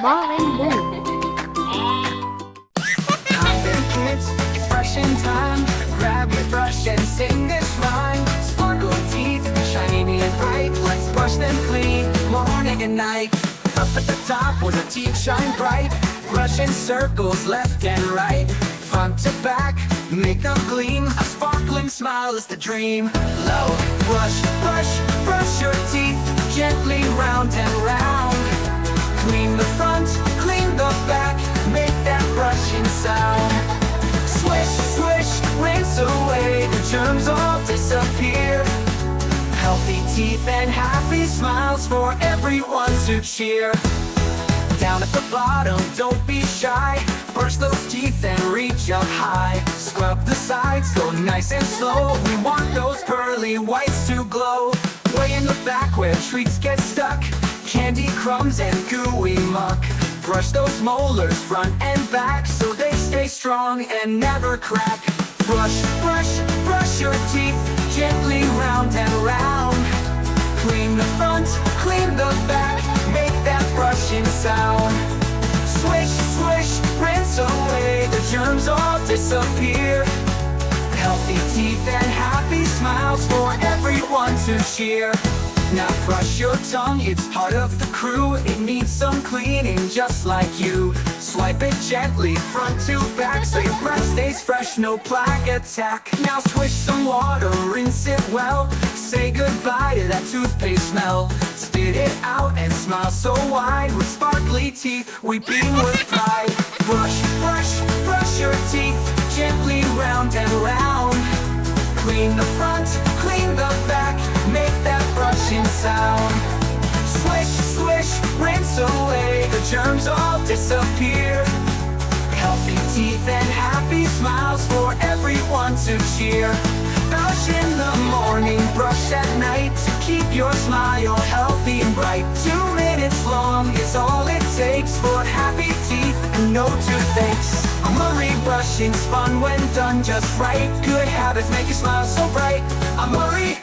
Marvin Boom. Come here kids, it's brushing time. Grab your brush and sing this rhyme. Sparkle teeth, shiny and bright. Let's brush them clean, morning and night. Up at the top where the teeth shine bright. Brush in circles left and right. Front to back, make them gleam. A sparkling smile is the dream. Low, brush, brush, brush your teeth. Gently round and round. Clean the front, clean the back. Make that brushing sound. Swish, swish, rinse away. The germs all disappear. Healthy teeth and happy smiles for everyone to cheer. Down at the bottom, don't be shy. Brush those teeth and reach up high. Scrub the sides, go nice and slow. We want those pearly whites to glow. Way in the back where treats get stuck. Candy crumbs and gooey muck. Brush those molars front and back so they stay strong and never crack. Brush, brush, brush your teeth gently round and round. Clean the front, clean the back. Make that brushing sound. Swish, swish, rinse away. The germs all disappear. Healthy teeth and happy smiles for everyone to cheer. Now brush your tongue, it's part of the crew. It needs some cleaning just like you. Swipe it gently front to back so your breath stays fresh, no plaque attack. Now swish some water, rinse it well. Say goodbye to that toothpaste smell. Spit it out and smile so wide. With sparkly teeth, we beam with pride. Brush, brush, brush your teeth gently round and round. Clean the front, clean the back. Make that brushing sound. Swish, swish, rinse away. The germs all disappear. Healthy teeth and happy smiles for everyone to cheer. Brush in the morning, brush at night. To keep your smile healthy and bright. 2 minutes long is all it takes for happy teeth and no toothaches. Murray brushing's fun when done just right. Good habits make you smile so bright. Murray